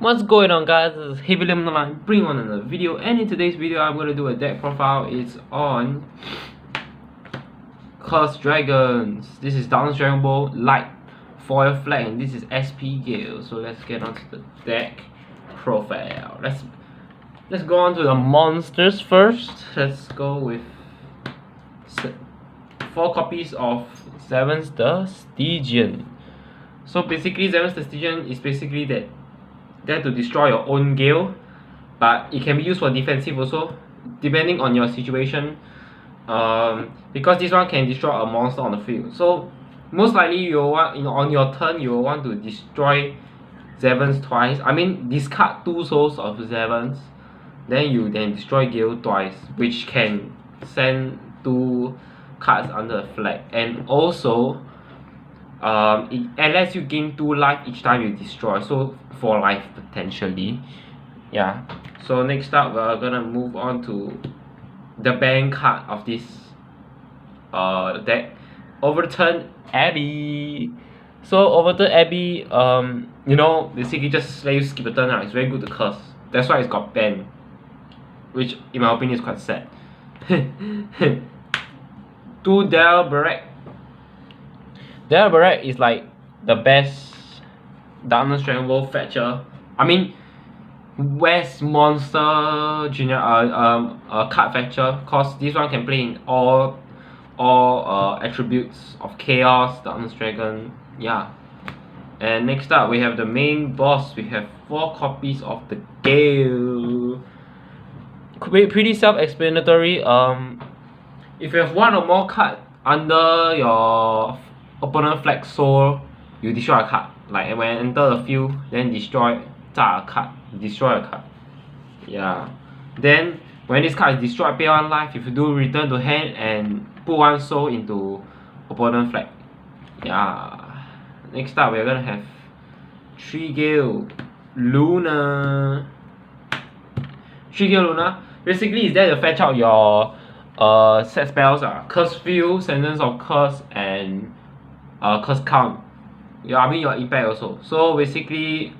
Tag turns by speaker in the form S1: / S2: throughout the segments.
S1: What's going on, guys? This is Heavy Limb Line bring on another video, and in today's video I'm gonna do a deck profile. It's on Cursed Dragons. This is Darkness Dragon Ball Light Foil Flag, and this is SP Gale. So let's get on to the deck profile. Let's go on to the monsters first. Let's go with 4 copies of Seven's the Stygian. So basically, Seven's the Stygian is basically that there to destroy your own Gale, but it can be used for defensive also, depending on your situation. Because this one can destroy a monster on the field. So most likely you will want, on your turn, you will want to destroy Zevans twice. I mean, discard 2 souls of Zevans, then you destroy Gale twice, which can send 2 cards under the flag, and also it lets you gain 2 life each time you destroy, so 4 life potentially. Yeah. So next up, we're gonna move on to the bank card of this deck, Overturn Abbey. So Overturn Abbey, you know, basically just let you skip a turn. It's very good to curse. That's why it's got banned, which in my opinion is quite sad. 2 Del Barak. Del Barak is like the best Darkness Dragon Ball fetcher. I mean, West Monster Junior card fetcher, cause this one can play in all attributes of Chaos, Darkness Dragon. Yeah. And next up we have the main boss. We have 4 copies of the Gale. Pretty self-explanatory. If you have 1 or more card under your opponent flag soul, you destroy a card. Like when enter the field, then destroy a card, destroy a card. Yeah. Then when this card is destroyed, pay 1 life. If you do, return to hand and put 1 soul into opponent flag. Yeah. Next up, we're gonna have 3 Gale Luna. 3 Gale Luna. Basically, is there to fetch out your set spells, Curse Field, Sentence of Curse, and Curse Count. Yeah, I mean your impact also. So basically,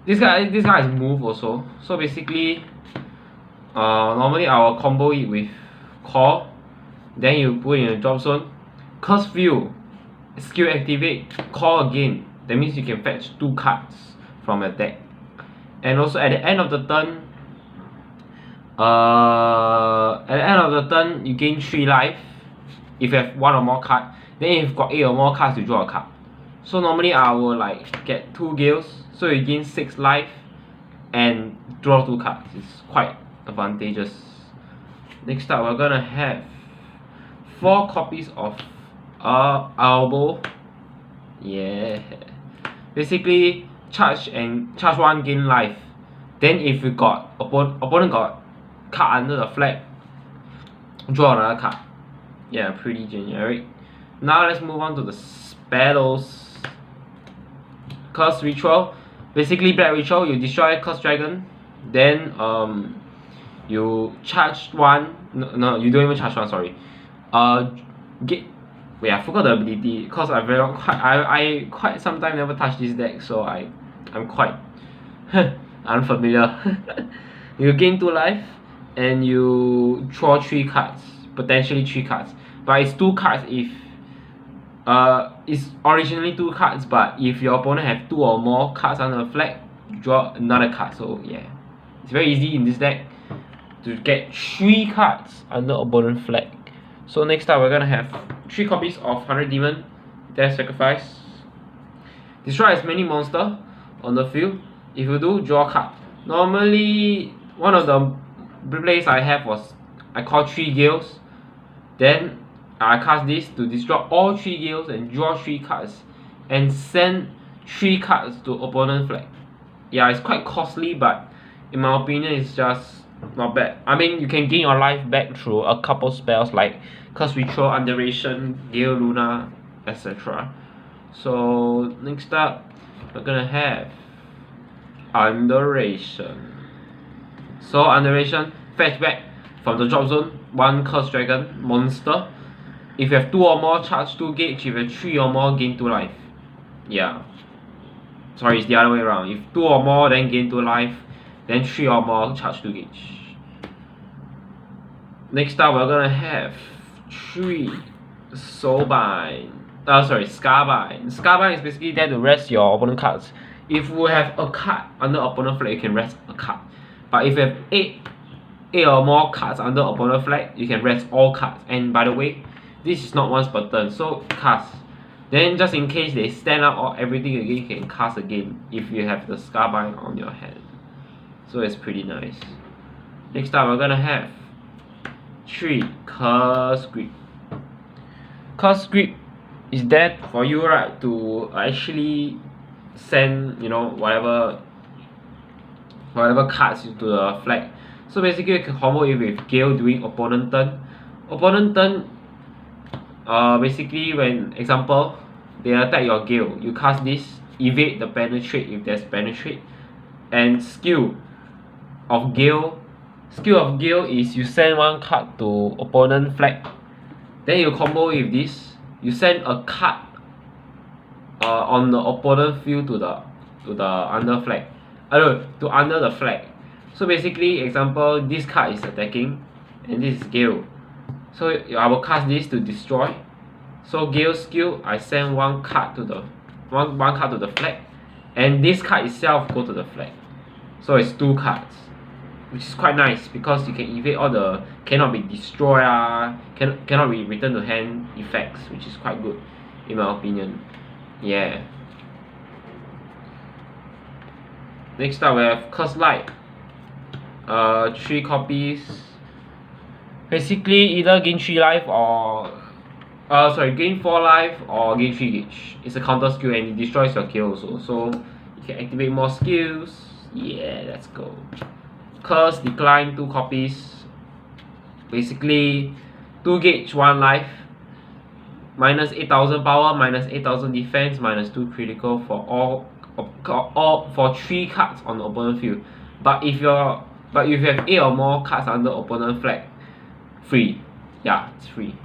S1: this guy is move also. So basically, normally I will combo it with Call, then you put in a drop zone. Curse Field, skill activate, Call again. That means you can fetch 2 cards from your deck. And also at the end of the turn, you gain 3 life if you have 1 or more card. Then if you've got 8 or more cards, you draw a card. So normally I will like get 2 Gales, so you gain 6 life and draw 2 cards. It's quite advantageous. Next up, we're gonna have 4 copies of Elbow. Yeah. Basically, charge 1, gain life. Then if you got opponent got card under the flag, draw another card. Yeah, pretty generic. Now let's move on to the spells. Curse Ritual. Basically, Black Ritual, you destroy Cursed Dragon, then you charge 1. No, you don't even charge 1. Sorry. Wait, I forgot the ability because I quite some time never touched this deck, so I'm quite unfamiliar. You gain 2 life and you draw 3 cards, potentially 3 cards, but it's 2 cards if it's originally 2 cards, but if your opponent have 2 or more cards under the flag, you draw another card. So yeah, it's very easy in this deck to get 3 cards under opponent flag. So next up, we're gonna have 3 copies of 100 Demon, Death Sacrifice. Destroy as many monsters on the field. If you do, draw a card. Normally, one of the plays I have was I call 3 Gales. Then I cast this to destroy all 3 Gales and draw 3 cards and send 3 cards to opponent flag. Yeah, it's quite costly, but in my opinion, it's just not bad. I mean, you can gain your life back through a couple spells like Curse Ritual, Underation, Gale Luna, etc. So next up, we're gonna have Underation. So Underation, fetch back from the drop zone 1 Cursed Dragon monster. If you have 2 or more, charge 2 gauge. If you have 3 or more, gain 2 life. Yeah. sorry, it's the other way around. If 2 or more, then gain 2 life. Then 3 or more, charge 2 gauge. Next up, we're gonna have 3 Soulbind. Scarbind. Scarbind is basically there to rest your opponent cards. If you have a card under opponent flag, you can rest a card. But if you have 8 or more cards under opponent flag, you can rest all cards. And by the way, this is not once per turn, so cast. Then just in case they stand up or everything again, you can cast again if you have the Scarbind on your hand. So it's pretty nice. Next up, we're gonna have 3 Curse Grip. Curse Grip is there for you, right, to actually send, you know, whatever cards into the flag. So basically you can combo it with Gale during opponent turn. Opponent turn, basically when, example, they attack your Gale, you cast this, evade the penetrate if there's penetrate, and skill of Gale is you send 1 card to opponent flag. Then you combo with this, you send a card on the opponent field to the under flag. To under the flag. So basically, example, this card is attacking and this is Gale. So I will cast this to destroy. So Gale's skill, I send 1 card to the one card to the flag, and this card itself go to the flag. So it's 2 cards, which is quite nice because you can evade all the cannot be destroyed, cannot be returned to hand effects, which is quite good in my opinion. Yeah. Next up we have Curse Light. 3 copies. Basically either gain 3 life or gain 4 life or gain 3 gauge. It's a counter skill and it destroys your kill also. So you can activate more skills. Yeah, let's go. Curse Decline 2 copies. Basically 2 gauge 1 life. Minus 8,000 power, minus 8,000 defense, minus 2 critical for all for 3 cards on the opponent field. But if you have 8 or more cards under opponent flag, free. Yeah, it's free.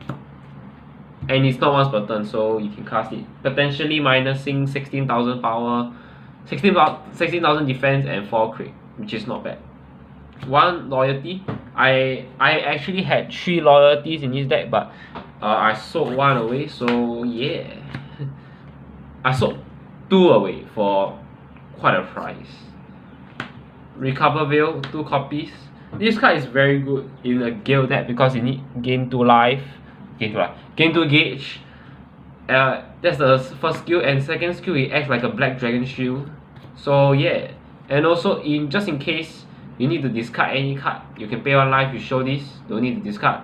S1: And it's not once per turn, so you can cast it. Potentially minusing 16,000 power, 16,000 defense and 4 crit, which is not bad. 1 loyalty. I actually had 3 loyalties in this deck, but I sold 1 away, so yeah. I sold 2 away for quite a price. Recover Veil, 2 copies. This card is very good in a Gale deck because you need gain 2 life. Gain 2 gauge. That's the first skill, and second skill it acts like a black dragon shield. So yeah. And also just in case you need to discard any card, you can pay 1 life, you show this, don't need to discard.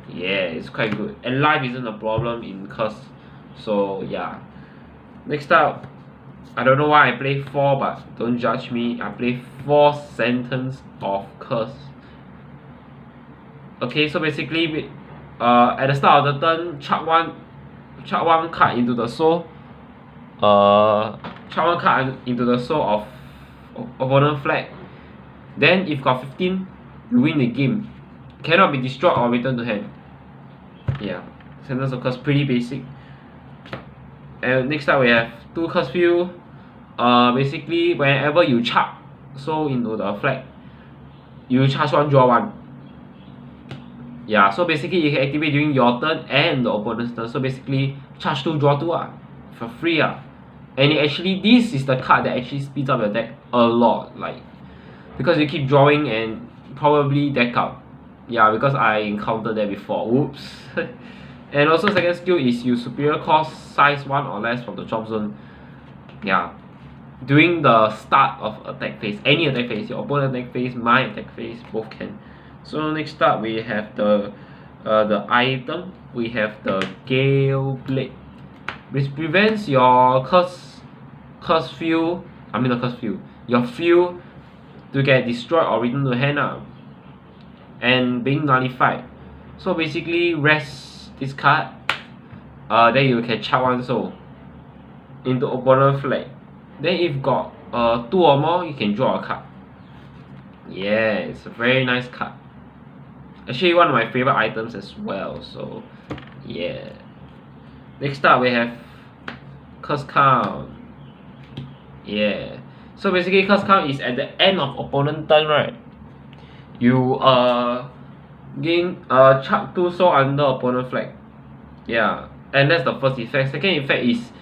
S1: Yeah, it's quite good. And life isn't a problem in Curse. So yeah. Next up, I don't know why I play 4, but don't judge me. I play 4 Sentence of Curse. Okay, so basically at the start of the turn, chuck one card into the soul. Chuck 1 card into the soul of opponent flag. Then if got 15, you win the game. Cannot be destroyed or returned to hand. Yeah, Sentence of Curse, pretty basic. And next up we have 2 Curse Field. Basically whenever you chuck soul into the flag, you charge 1, draw 1. Yeah, so basically you can activate during your turn and the opponent's turn. So basically charge 2, draw 2 for free. And this is the card that actually speeds up your deck a lot, like, because you keep drawing and probably deck out. Yeah, because I encountered that before. Whoops. And also second skill is use superior cost size 1 or less from the drop zone. Yeah, during the start of attack phase, any attack phase, your opponent attack phase, my attack phase, both can. So next up we have the item. We have the Gale Blade, which prevents your curse field. Your field to get destroyed or returned to hand and being nullified. So basically rest this card. Then you can chuck 1 soul into opponent flag. Then if got 2 or more, you can draw a card. Yeah, it's a very nice card. Actually one of my favorite items as well. So yeah. Next up we have Curse Count. Yeah. So basically, curse count is at the end of opponent turn, right? You chuck 2 soul under opponent flag. Yeah, and that's the first effect. Second effect is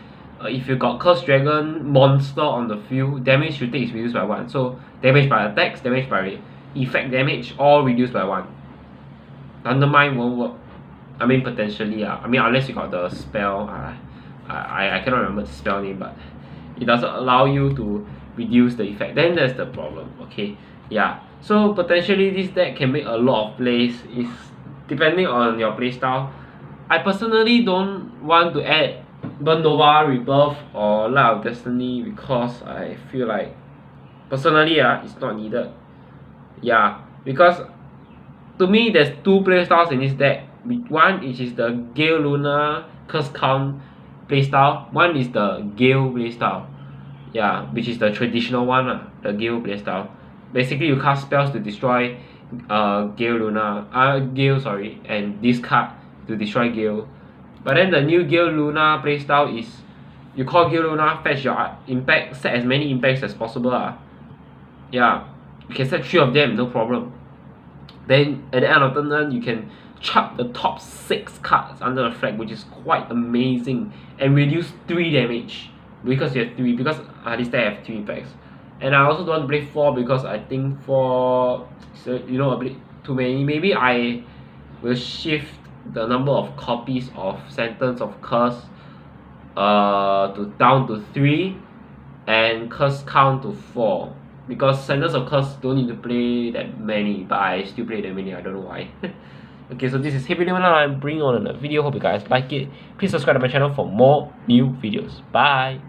S1: if you got Curse Dragon monster on the field, damage you take is reduced by 1. So damage by attacks, damage by effect damage, all reduced by 1. Undermine won't work. I mean potentially I mean unless you got the spell. I cannot remember the spell name, but it doesn't allow you to reduce the effect. Then that's the problem. Okay, yeah. So potentially this deck can make a lot of plays. Is depending on your playstyle. I personally don't want to add Burn Nova, Rebirth or Light of Destiny because I feel like personally it's not needed. Yeah, because to me there's two playstyles in this deck. One is the Gale Luna Curse Count playstyle. One is the Gale playstyle. Yeah, which is the traditional one, the Gale playstyle. Basically you cast spells to destroy Gale sorry, and discard to destroy Gale. But then the new Gale Luna playstyle is you call Gale Luna, fetch your impact, set as many impacts as possible. Yeah, you can set 3 of them, no problem. Then at the end of the turn, you can chuck the top 6 cards under the flag, which is quite amazing, and reduce 3 damage because you have 3. Because this deck have 3 impacts. And I also don't want to play 4 because I think 4, so, a bit too many. Maybe I will shift the number of copies of Sentence of Curse down to 3 and Curse Count to 4. Because Sentence of Curse don't need to play that many, but I still play that many, I don't know why. Okay, so this is Heavy Limit. I'm bringing on a video. Hope you guys like it. Please subscribe to my channel for more new videos. Bye.